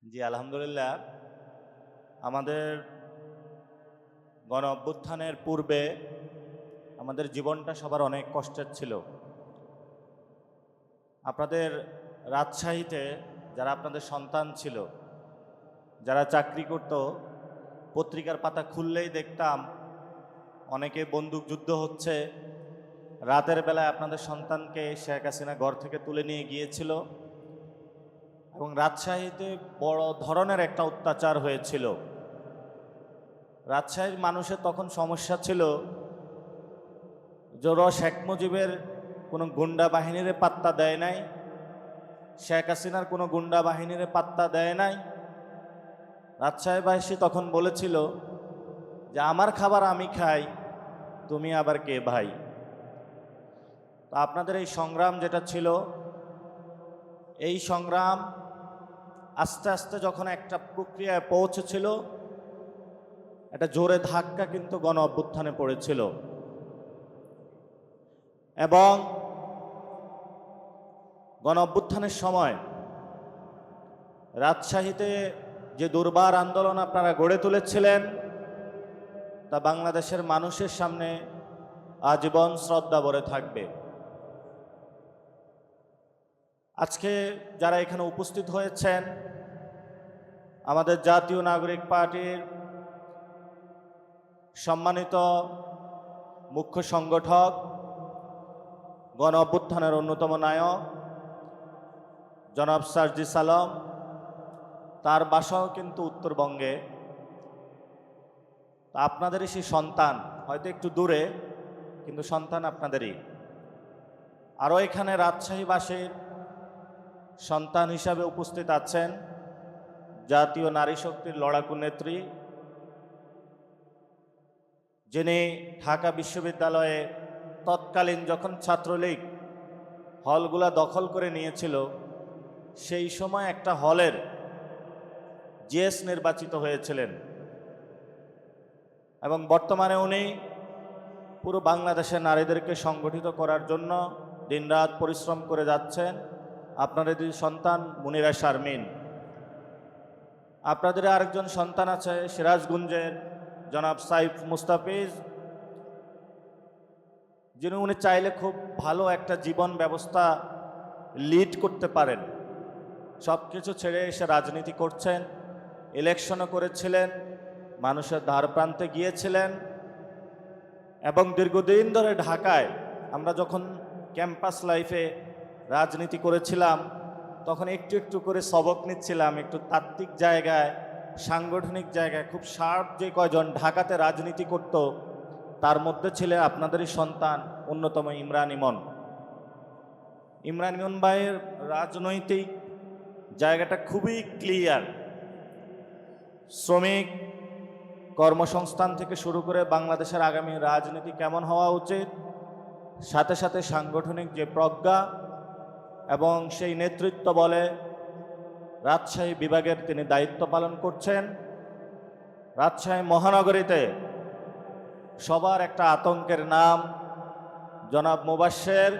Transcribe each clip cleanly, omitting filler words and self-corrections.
জি আলহামদুলিল্লাহ। আমাদের গণ অভ্যুত্থানের পূর্বে আমাদের জীবনটা সবার অনেক কষ্টের ছিল। আপনাদের রাজশাহীতে যারা আপনাদের সন্তান ছিল, যারা চাকরি করত, পত্রিকার পাতা খুললেই দেখতাম অনেকে বন্দুক যুদ্ধ হচ্ছে। রাতের বেলায় আপনাদের সন্তানকে শেখ হাসিনা ঘর থেকে তুলে নিয়ে গিয়েছিল এবং রাজশাহীতে বড় ধরনের একটা অত্যাচার হয়েছিল। রাজশাহীর মানুষের তখন সমস্যা ছিল যে ওরা শেখ মুজিবের কোনো গুন্ডা বাহিনীর পাত্তা দেয় নাই, শেখ হাসিনার কোনো গুন্ডা বাহিনীর পাত্তা দেয় নাই। রাজশাহীবাসী তখন বলেছিল যে আমার খাবার আমি খাই, তুমি আবার কে ভাই। তো আপনাদের এই সংগ্রাম যেটা ছিল, এই সংগ্রাম আস্তে আস্তে যখন একটা প্রক্রিয়ায় পৌঁছেছিল, একটা জোরে ধাক্কা কিন্তু গণ অভ্যুত্থানে পড়েছিল এবং গণ অভ্যুত্থানের সময় রাজশাহীতে যে দুর্বার আন্দোলন আপনারা গড়ে তুলেছিলেন তা বাংলাদেশের মানুষের সামনে আজীবন শ্রদ্ধা ভরে থাকবে। আজকে যারা এখানে উপস্থিত হয়েছেন, আমাদের জাতীয় নাগরিক পার্টির সম্মানিত মুখ্য সংগঠক, গণ অভ্যুত্থানের অন্যতম নায়ক জনাব সার্জিস আলম, তার বাসাও কিন্তু উত্তরবঙ্গে। তা আপনাদেরই সেই সন্তান, হয়তো একটু দূরে, কিন্তু সন্তান আপনাদেরই। আরও এখানে রাজশাহীবাসীর সন্তান হিসাবে উপস্থিত আছেন জাতীয় নারী শক্তির লড়াকু নেত্রী, যিনি ঢাকা বিশ্ববিদ্যালয়ে তৎকালীন যখন ছাত্রলীগ হলগুলা দখল করে নিয়েছিল, সেই সময় একটা হলের জিএস নির্বাচিত হয়েছিলেন এবং বর্তমানে উনি পুরো বাংলাদেশের নারীদেরকে সংগঠিত করার জন্য দিনরাত পরিশ্রম করে যাচ্ছেন। আপনাদের দুই সন্তান মুনিরা শারমিন, আপনাদের আরেকজন সন্তান আছে সিরাজগঞ্জের জনাব সাইফ মুস্তাফিজ, যিনি উনি চাইলে খুব ভালো একটা জীবন ব্যবস্থা লিড করতে পারেন। সব কিছু ছেড়ে এসে রাজনীতি করছেন, ইলেকশনও করেছিলেন, মানুষের দ্বার প্রান্তে গিয়েছিলেন এবং দীর্ঘদিন ধরে ঢাকায় আমরা যখন ক্যাম্পাস লাইফে রাজনীতি করেছিলাম তখন একটু একটু করে সবক নিচ্ছিলাম, একটু তাত্ত্বিক জায়গায়, সাংগঠনিক জায়গায়। খুব শার্প যে কয়জন ঢাকাতে রাজনীতি করত, তার মধ্যে ছিলেন আপনাদেরই সন্তান অন্যতম ইমরান ইমন। ইমরান ইমন ভাইয়ের রাজনৈতিক জায়গাটা খুবই ক্লিয়ার। শ্রমিক কর্মসংস্থান থেকে শুরু করে বাংলাদেশের আগামী রাজনীতি কেমন হওয়া উচিত, সাথে সাথে সাংগঠনিক যে প্রজ্ঞা এবং সেই নেতৃত্ব বলে রাজশাহী বিভাগের তিনি দায়িত্ব পালন করছেন। রাজশাহী মহানগরীতে সবার একটা আতঙ্কের নাম জনাব মুবাশ্বের,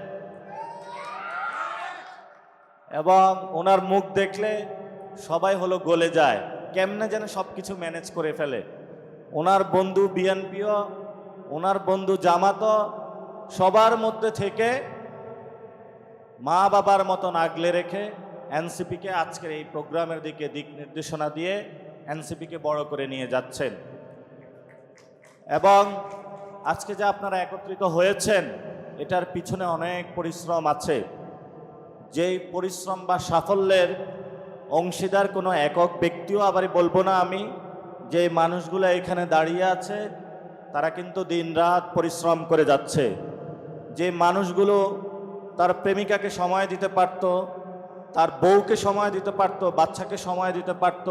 এবং ওনার মুখ দেখলে সবাই হলো গলে যায়, কেমনে যেন সব কিছু ম্যানেজ করে ফেলে। ওনার বন্ধু বিএনপিও, ওনার বন্ধু জামাতও, সবার মধ্যে থেকে মা বাবার মতন আগলে রেখে এনসিপিকে আজকের এই প্রোগ্রামের দিকে দিক নির্দেশনা দিয়ে এনসিপিকে বড় করে নিয়ে যাচ্ছেন। এবং আজকে যে আপনারা একত্রিত হয়েছেন, এটার পিছনে অনেক পরিশ্রম আছে। যেই পরিশ্রম বা সাফল্যের অংশীদার কোনো একক ব্যক্তিও আবার বলবো না আমি, যে মানুষগুলো এখানে দাঁড়িয়ে আছে তারা কিন্তু দিনরাত পরিশ্রম করে যাচ্ছে। যে মানুষগুলো তার প্রেমিকাকে সময় দিতে পারত, তার বউকে সময় দিতে পারত, বাচ্চাকে সময় দিতে পারত,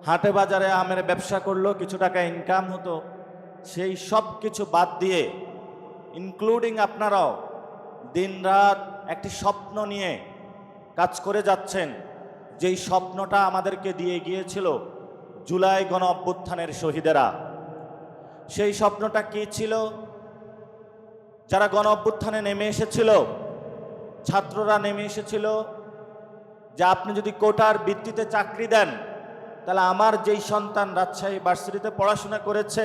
হাটে বাজারে আমের ব্যবসা করলো, কিছু টাকা ইনকাম হতো, সেই সব কিছু বাদ দিয়ে, ইনক্লুডিং আপনারাও দিনরাত একটি স্বপ্ন নিয়ে কাজ করে যাচ্ছেন। যেই স্বপ্নটা আমাদেরকে দিয়ে গিয়েছিল জুলাই গণ অভ্যুত্থানের শহীদেরা। সেই স্বপ্নটা কি ছিল? যারা গণ অভ্যুত্থানে নেমে এসেছিল, ছাত্ররা নেমে এসেছিল, যে আপনি যদি কোটার ভিত্তিতে চাকরি দেন, তাহলে আমার যেই সন্তান রাজশাহী ভার্সিটিতে পড়াশোনা করেছে,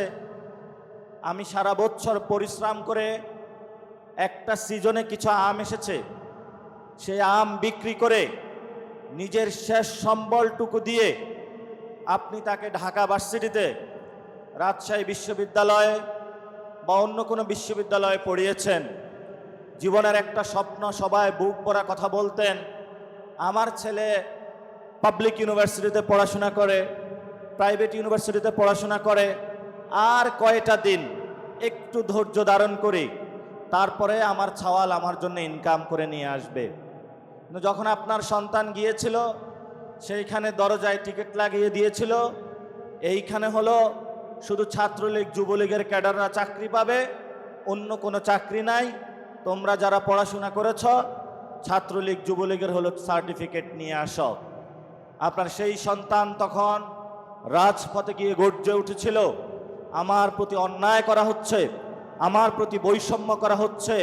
আমি সারা বছর পরিশ্রম করে একটা সিজনে কিছু আম এসেছে, সেই আম বিক্রি করে নিজের শেষ সম্বলটুকু দিয়ে আপনি তাকে ঢাকা ভার্সিটিতে, রাজশাহী বিশ্ববিদ্যালয়ে বা অন্য কোনো বিশ্ববিদ্যালয়ে পড়িয়েছেন। জীবনের একটা স্বপ্ন, সবাই বুক ভরা কথা বলতেন, আমার ছেলে পাবলিক ইউনিভার্সিটিতে পড়াশোনা করে, প্রাইভেট ইউনিভার্সিটিতে পড়াশোনা করে, আর কয়টা দিন একটু ধৈর্য ধারণ করি, তারপরে আমার ছাওয়াল আমার জন্য ইনকাম করে নিয়ে আসবে। কিন্তু যখন আপনার সন্তান গিয়েছিল, সেইখানে দরজায় টিকিট লাগিয়ে দিয়েছিল, এইখানে হলো শুধু ছাত্রলীগ যুবলীগের ক্যাডাররা চাকরি পাবে, অন্য কোনো চাকরি নাই, তোমরা যারা পড়াশোনা করেছ ছাত্রলীগ যুবলীগের হলো সার্টিফিকেট নিয়ে আসো। আপনার সেই সন্তান তখন রাজপথে গিয়ে গর্জে উঠেছিল, আমার প্রতি অন্যায় করা হচ্ছে, আমার প্রতি বৈষম্য করা হচ্ছে।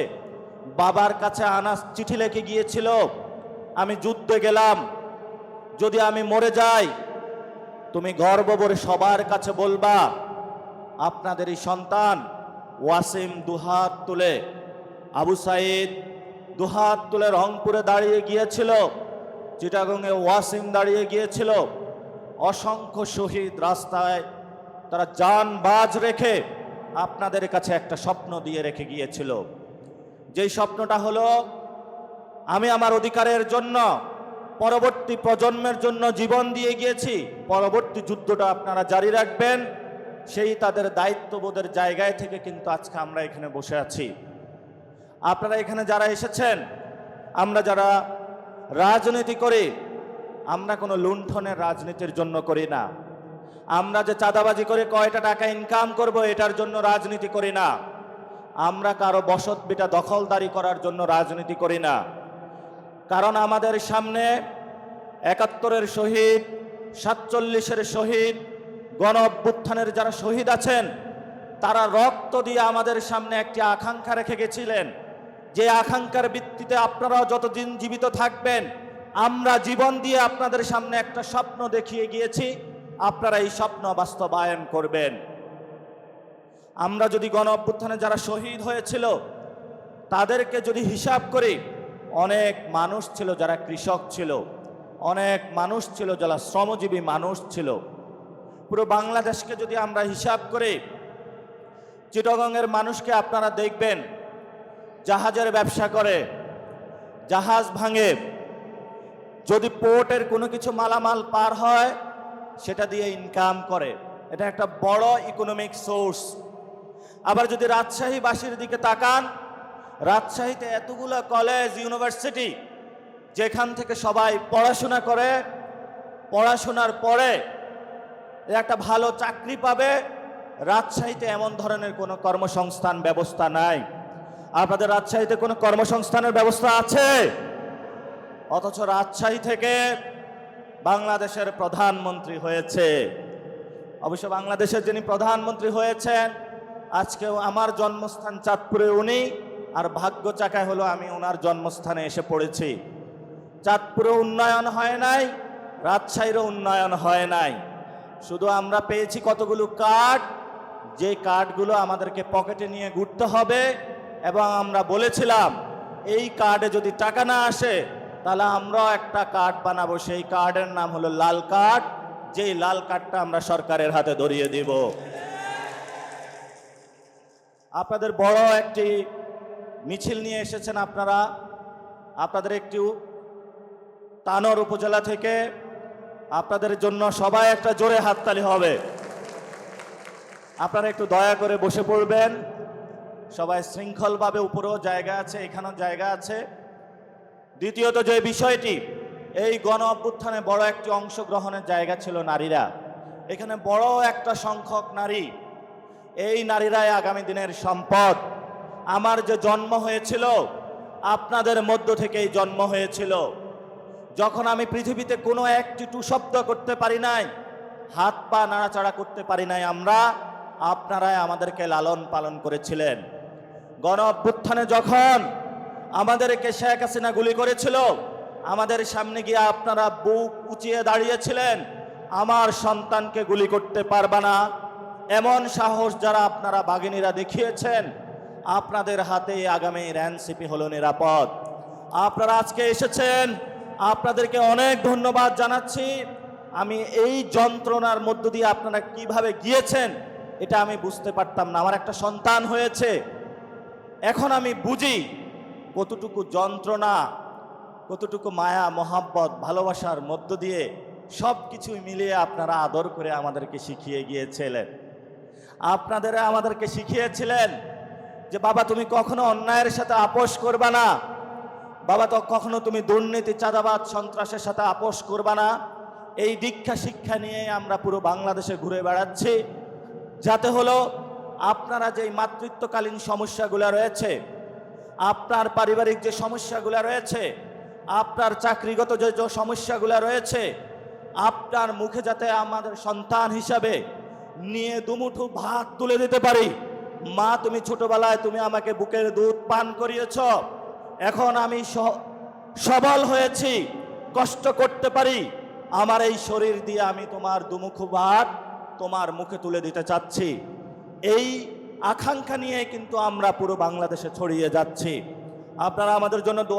বাবার কাছে আনাস চিঠি লিখে গিয়েছিল, আমি যুদ্ধে গেলাম, যদি আমি মরে যাই তুমি গর্ব ভরে সবার কাছে বলবা আপনাদের এই সন্তান ওয়াসিম দুহাত তুলে, আবু সাইদ দুহাত তুলে রংপুরে দাঁড়িয়ে গিয়েছিল, চিটাগংয়ে ওয়াসিম দাঁড়িয়ে গিয়েছিল, অসংখ্য শহীদ রাস্তায় তারা জান বাজ রেখে আপনাদের কাছে একটা স্বপ্ন দিয়ে রেখে গিয়েছিল। যেই স্বপ্নটা হলো আমি আমার অধিকারের জন্য পরবর্তী প্রজন্মের জন্য জীবন দিয়ে গিয়েছি, পরবর্তী যুদ্ধটা আপনারা জারি রাখবেন। সেই তাদের দায়িত্ববোধের জায়গায় থেকে কিন্তু আজকে আমরা এখানে বসে আছি। আপনারা এখানে যারা এসেছেন, আমরা যারা রাজনীতি করি, আমরা কোনো লুণ্ঠনের রাজনীতির জন্য করি না। আমরা যে চাঁদাবাজি করে কয়টা টাকা ইনকাম করব এটার জন্য রাজনীতি করি না। আমরা কারো বসত বিটা দখলদারি করার জন্য রাজনীতি করি না। কারণ আমাদের সামনে ৭১-এর শহীদ, ৪৭-এর শহীদ, গণ অভ্যুত্থানের যারা শহীদ আছেন, তারা রক্ত দিয়ে আমাদের সামনে একটি আকাঙ্ক্ষা রেখে গেছিলেন, যে আকাঙ্ক্ষার ভিত্তিতে আপনারাও যতদিন জীবিত থাকবেন, আমরা জীবন দিয়ে আপনাদের সামনে একটা স্বপ্ন দেখিয়ে গিয়েছি, আপনারা এই স্বপ্ন বাস্তবায়ন করবেন। আমরা যদি গণ অভ্যুত্থানে যারা শহীদ হয়েছিল তাদেরকে যদি হিসাব করি, অনেক মানুষ ছিল যারা কৃষক ছিল, অনেক মানুষ ছিল যারা শ্রমজীবী মানুষ ছিল। পুরো বাংলাদেশকে যদি আমরা হিসাব করি, চিটাগংয়ের মানুষকে আপনারা দেখবেন জাহাজের ব্যবসা করে, জাহাজ ভাঙে, যদি পোর্টের কোনো কিছু মালামাল পার হয় সেটা দিয়ে ইনকাম করে, এটা একটা বড় ইকোনমিক সোর্স। আবার যদি রাজশাহীবাসীর দিকে তাকান, রাজশাহীতে এতগুলো কলেজ ইউনিভার্সিটি, যেখান থেকে সবাই পড়াশোনা করে, পড়াশোনার পরে একটা ভালো চাকরি পাবে। রাজশাহীতে এমন ধরনের কোনো কর্মসংস্থান ব্যবস্থা নাই। আপনাদের রাজশাহীতে কোনো কর্মসংস্থানের ব্যবস্থা আছে? অথচ রাজশাহী থেকে বাংলাদেশের প্রধানমন্ত্রী হয়েছে। অবশ্য বাংলাদেশের যিনি প্রধানমন্ত্রী হয়েছেন, আজকেও আমার জন্মস্থান চাঁদপুরে উনি, আর ভাগ্য চাকায় হলো আমি ওনার জন্মস্থানে এসে পড়েছি। চাঁদপুরে উন্নয়ন হয় নাই, রাজশাহীরও উন্নয়ন হয় নাই। শুধু আমরা পেয়েছি কতগুলো কার্ড, যে কার্ডগুলো আমাদেরকে পকেটে নিয়ে ঘুরতে হবে, এবং আমরা বলেছিলাম এই কার্ডে যদি টাকা না আসে তাহলে আমরাও একটা কার্ড বানাবো, সেই কার্ডের নাম হলো লাল কার্ড, যেই লাল কার্ডটা আমরা সরকারের হাতে ধরিয়ে দিব। আপনাদের বড় একটি মিছিল নিয়ে এসেছেন আপনারা, আপনাদের একটু তানোর উপজেলা থেকে, আপনাদের জন্য সবাই একটা জোরে হাততালি হবে। আপনারা একটু দয়া করে বসে পড়বেন, সবাই শৃঙ্খলভাবে, উপরেও জায়গা আছে, এখানেও জায়গা আছে। দ্বিতীয়ত যে বিষয়টি, এই গণ অভ্যুত্থানে বড় একটি অংশগ্রহণের জায়গা ছিল নারীরা। এখানে বড় একটা সংখ্যক নারী, এই নারীরাই আগামী দিনের সম্পদ। আমার যে জন্ম হয়েছিল আপনাদের মধ্য থেকেই জন্ম হয়েছিল। যখন আমি পৃথিবীতে কোনো একটি টু শব্দ করতে পারি নাই, হাত পা নাড়াচাড়া করতে পারি নাই, আপনারাই আমাদেরকে লালন পালন করেছিলেন। গণ অভ্যুত্থানে যখন আমাদেরকে শেখ হাসিনা গুলি করেছিল, আমাদের সামনে গিয়ে আপনারা বুক উঁচিয়ে দাঁড়িয়েছিলেন, আমার সন্তানকে গুলি করতে পারবে না। এমন সাহস যারা আপনারা বাঘিনীরা দেখিয়েছেন, আপনাদের হাতে আগামীর এনসিপি হলো নিরাপদ। আপনারা আজকে এসেছেন, আপনাদেরকে অনেক ধন্যবাদ জানাচ্ছি। আমি এই যন্ত্রণার মধ্য দিয়ে আপনারা কিভাবে গিয়েছেন এটা আমি বুঝতে পারতাম না। আমার একটা সন্তান হয়েছে, এখন আমি বুঝি কতটুকু যন্ত্রণা, কতটুকু মায়া মহাব্বত ভালোবাসার মধ্য দিয়ে সব কিছুই মিলিয়ে আপনারা আদর করে আমাদেরকে শিখিয়ে গিয়েছিলেন। আপনারা আমাদেরকে শিখিয়েছিলেন যে বাবা তুমি কখনো অন্যায়ের সাথে আপোষ করবা না, বাবা তো কখনো তুমি দুর্নীতি চাঁদাবাদ সন্ত্রাসের সাথে আপোষ করবা না। এই দীক্ষা শিক্ষা নিয়ে আমরা পুরো বাংলাদেশে ঘুরে বেড়াচ্ছি, যাতে হলো আপনারা যেই মাতৃত্বকালীন সমস্যাগুলো রয়েছে, আপনার পারিবারিক যে সমস্যাগুলো রয়েছে, আপনার চাকরিগত যে সমস্যাগুলো রয়েছে, আপনার মুখে যাতে আমাদের সন্তান হিসাবে নিয়ে দুমুঠো ভাত তুলে দিতে পারি। মা তুমি ছোটবেলায় তুমি আমাকে বুকের দুধ পান করিয়েছ, এখন আমি সবল হয়েছি, কষ্ট করতে পারি, আমার এই শরীর দিয়ে আমি তোমার দুমুখো ভাত তোমার মুখে তুলে দিতে চাচ্ছি। এই আকাঙ্ক্ষা নিয়ে কিন্তু আমরা পুরো বাংলাদেশে ছড়িয়ে যাচ্ছি। আপনারা আমাদের জন্য